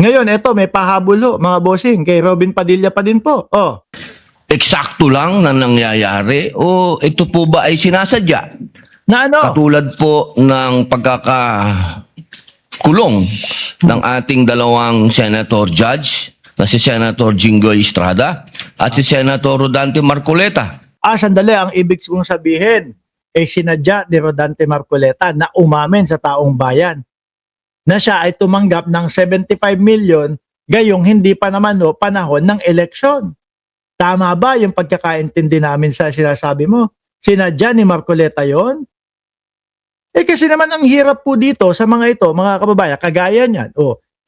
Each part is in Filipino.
Ngayon, eto, may pahabol ho, mga bossing, kay Robin Padilla pa din po. Oh, Eksakto lang na nangyayari o ito po ba ay sinasadya? na ano? Katulad po ng pagkakakulong ng ating dalawang senator judge na si Senator Jinggoy Estrada at si Senator Rodante Marcoleta. Sandali, ang ibig kong sabihin, sinadya ni Rodante Marcoleta na umamin sa taong bayan na siya ay tumanggap ng 75 million gayong hindi pa naman panahon ng eleksyon. Tama ba yung pagkakaintindi namin sa sinasabi mo? Sinadya ni Marcoleta yon? Kasi naman ang hirap po dito sa mga ito, mga kababayan, kagaya niyan.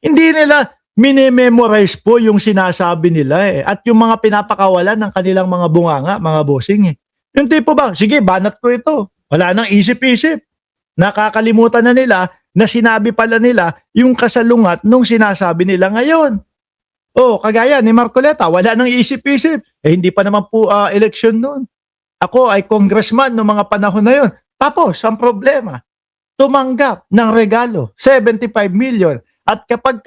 Hindi nila mini-memorize po yung sinasabi nila at yung mga pinapakawalan ng kanilang mga bunganga, mga bossing Yung tipo ba, sige, banat ko ito. Wala nang isip-isip. Nakakalimutan na nila na sinabi pala nila yung kasalungat nung sinasabi nila ngayon. Kagaya ni Marcoleta, wala nang isip-isip. Hindi pa naman po eleksyon noon. Ako ay congressman noong mga panahon na yun. Tapos, ang problema, tumanggap ng regalo, 75 million. At kapag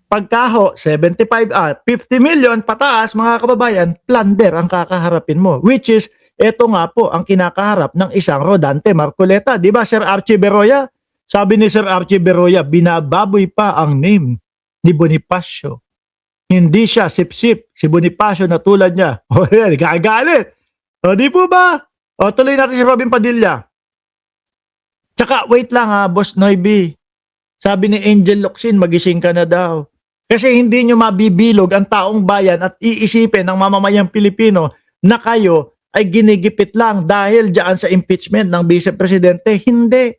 pagkaho, 50 million pataas, mga kababayan, plunder ang kakaharapin mo. Which is, ito nga po ang kinakaharap ng isang Rodante Marcoleta. Di ba, Sir Archie Beroya? Sabi ni Sir Archie Beroya, binababoy pa ang name ni Bonifacio. Hindi siya sip-sip. Si Bonifacio na tulad niya. Gagalit. Di po ba? Tuloy natin si Robin Padilla. Tsaka, wait lang Boss Noybi. Sabi ni Angel Locsin, magising ka na daw. Kasi hindi nyo mabibilog ang taong bayan at iisipin ng mamamayang Pilipino na kayo ay ginigipit lang dahil dyan sa impeachment ng Vice Presidente. Hindi.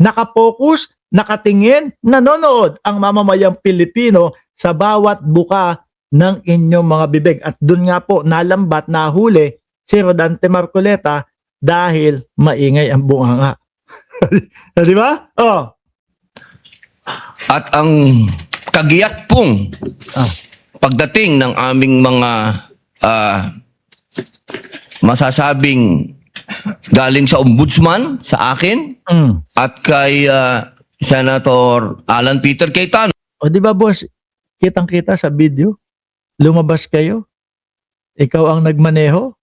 Nakapokus, nakatingin, nanonood ang mamamayang Pilipino sa bawat buka ng inyong mga bibig. At dun nga po, nalambat, nahuli si Rodante Marcoleta dahil maingay ang bunganga. Di ba? At ang kagiyak pong pagdating ng aming mga masasabing galing sa ombudsman, sa akin, at kay Senator Alan Peter Cayetano. Di ba boss, kitang-kita sa video, lumabas kayo, ikaw ang nagmaneho,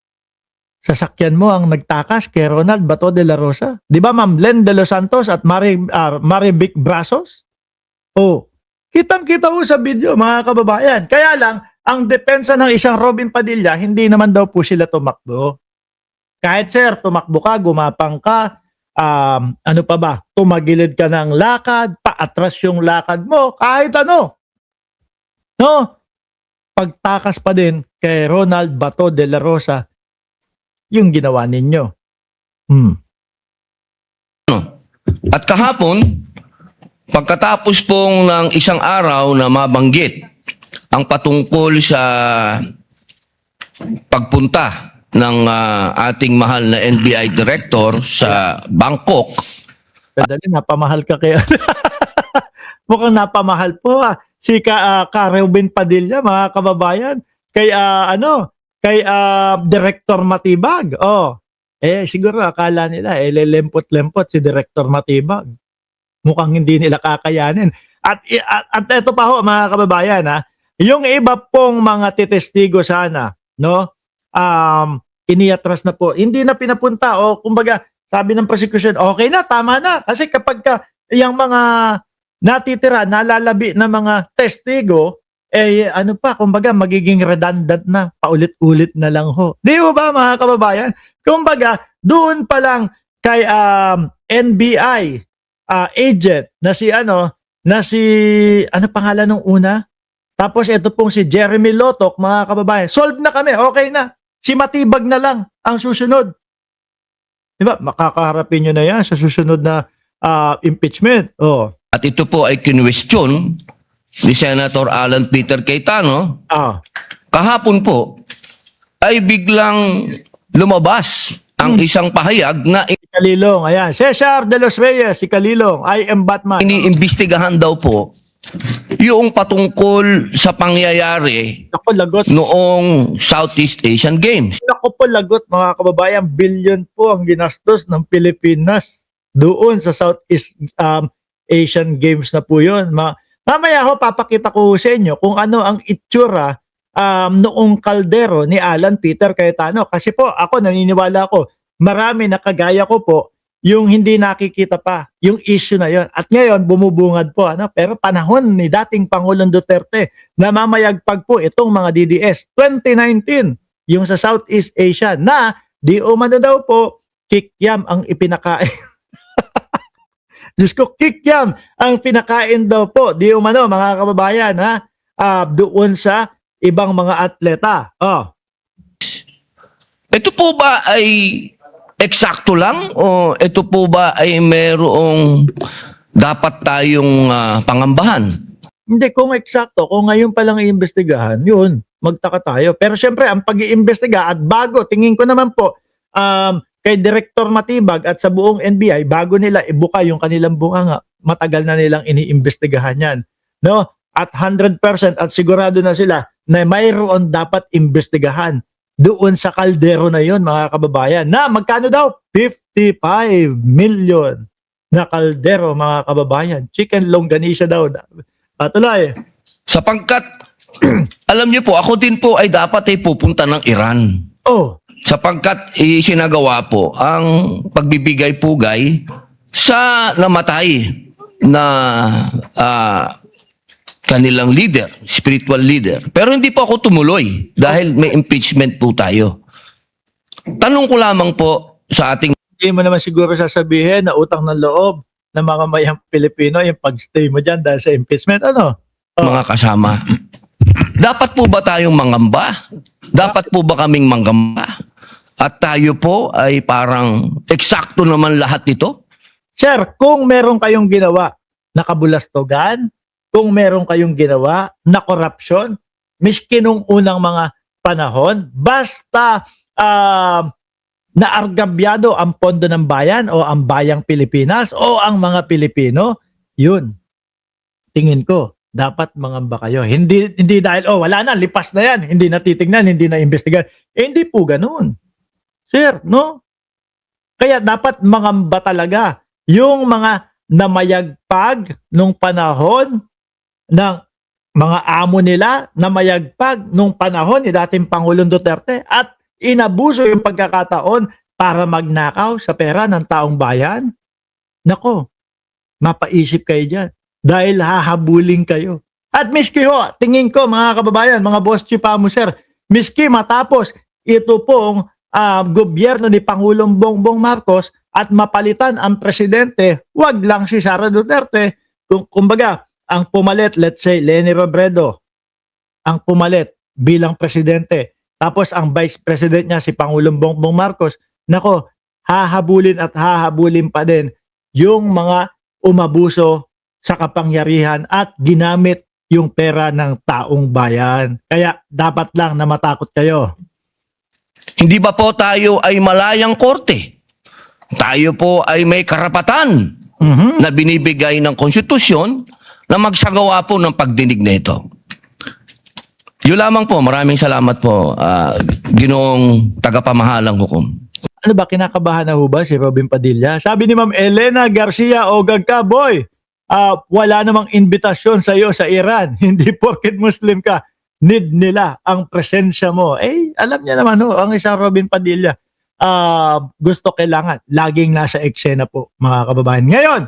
sasakyan mo ang nagtakas kay Ronald Bato de la Rosa. Di ba Ma'am Len de los Santos at Marivic Brasos? Kitang-kita mo sa video, mga kababayan. Kaya lang, ang depensa ng isang Robin Padilla, hindi naman daw po sila tumakbo. Kahit sir, tumakbo ka, gumapang ka, ano pa ba, tumagilid ka ng lakad, paatras yung lakad mo, kahit ano. No? Pagtakas pa din kay Ronald Bato de la Rosa, yung ginawa ninyo. At kahapon, pagkatapos pong ng isang araw na mabanggit ang patungkol sa pagpunta ng ating mahal na NBI Director sa Bangkok. Kadali, napamahal ka kaya. Mukhang napamahal po si Robin Padilla, mga kababayan. Kay Director Matibag. Siguro akala nila lelempot-lempot si Director Matibag. Mukhang hindi nila kakayanin. At ito pa ho, mga kababayan, yung iba pong mga titestigo sana, no? Iniatras na po. Hindi na pinapunta kumbaga, sabi ng prosecution, okay na, tama na. Kasi kapag yung mga natitira, nalalabi na mga testigo, kumbaga, magiging redundant na, paulit-ulit na lang ho. Di ba, mga kababayan? Kumbaga, doon pa lang kay NBI agent na si ano pangalan nung una? Tapos ito pong si Jeremy Lotok, mga kababayan. Solve na kami, okay na. Si Matibag na lang ang susunod. Di ba? Makakaharapin nyo na yan sa susunod na impeachment. At ito po ay kinwestiyon ni Senator Alan Peter Cayetano. Kahapon po ay biglang lumabas ang isang pahayag na Si Kalilong, ayan. Cesar de los Reyes, si Kalilong, I am Batman. iniimbestigahan daw po yung patungkol sa pangyayari Ako, lagot. noong Southeast Asian Games. Ako po, lagot, mga kababayan. Billion po ang ginastos ng Pilipinas doon sa Southeast Asian Games na po yun. Mamaya ho, papakita ko sa inyo kung ano ang itsura noong kaldero ni Alan Peter Cayetano. Kasi po, ako naniniwala ko, marami na kagaya ko po, yung hindi nakikita pa, yung issue na yon. At ngayon, bumubungad po. Pero panahon ni dating Pangulong Duterte, namamayagpag po itong mga DDS. 2019, yung sa Southeast Asia, na di umano daw po, kikiam ang ipinakain. Diyos ko, kikiam ang pinakain daw po. Di umano, mga kababayan, doon sa ibang mga atleta. Ito po ba ay eksakto lang o ito po ba ay merong dapat tayong pangambahan? Hindi, kung eksakto, kung ngayon pa lang iimbestigahan, yun, magtaka tayo. Pero syempre, ang pag-iimbestiga at bago, tingin ko naman po, kay Director Matibag at sa buong NBI, bago nila ibuka yung kanilang bunganga, matagal na nilang iniimbestigahan yan. No? At 100% at sigurado na sila na mayroon dapat imbestigahan doon sa kaldero na yon, mga kababayan. Na magkano daw? 55 million na kaldero, mga kababayan. Chicken longganisa daw. Patuloy. Sapagkat, alam niyo po, ako din po ay dapat ay pupunta ng Iran. Oh. Sapagkat isinagawa po ang pagbibigay-pugay sa namatay na kanilang leader, spiritual leader. Pero hindi po ako tumuloy dahil may impeachment po tayo. Tanong ko lamang po sa ating... Hindi mo naman siguro sasabihin na utang ng loob ng mga mayang Pilipino yung pag-stay mo dyan dahil sa impeachment. Mga kasama. Dapat po ba tayong mangamba? Dapat po ba kaming manggamba? At tayo po ay parang eksakto naman lahat ito? Sir, kung meron kayong ginawa na kabulastogan, kung meron kayong ginawa na korupsyon, miski nung unang mga panahon, basta naargabyado ang pondo ng bayan o ang bayang Pilipinas o ang mga Pilipino, yun, tingin ko, dapat mangamba kayo. Hindi dahil, wala na, lipas na yan, hindi na titignan, hindi na imbestigan. Hindi po ganun. Sir, no? Kaya dapat mangamba talaga yung mga namayagpag nung panahon ng mga amo nila, namayagpag nung panahon ni dating Pangulong Duterte at inabuso yung pagkakataon para magnakaw sa pera ng taong bayan. Nako, mapaisip kayo dyan dahil hahabulin kayo. At miski ho, tingin ko mga kababayan, mga boss chipamo sir, miski matapos ito pong gobyerno ni Pangulong Bongbong Marcos at mapalitan ang presidente, wag lang si Sara Duterte. Kumbaga, ang pumalit, let's say, Leni Robredo, ang pumalit bilang presidente. Tapos ang vice president niya, si Pangulong Bongbong Marcos, nako, hahabulin at hahabulin pa din yung mga umabuso sa kapangyarihan at ginamit yung pera ng taong bayan. Kaya dapat lang na matakot kayo. Hindi ba po tayo ay malayang korte? Tayo po ay may karapatan na binibigay ng konstitusyon na magsagawa po ng pagdinig na ito. Yun lamang po. Maraming salamat po, Ginoong tagapamahalang hukom. Ano ba, kinakabahan na ho ba si Robin Padilla? Sabi ni Ma'am Elena Garcia, ogag ka, boy. Wala namang invitasyon sa iyo sa Iran. Hindi porket Muslim ka. Need nila ang presensya mo. Alam niya naman ho, ang isang Robin Padilla, gusto kailangan, laging nasa eksena po, mga kababayan. Ngayon,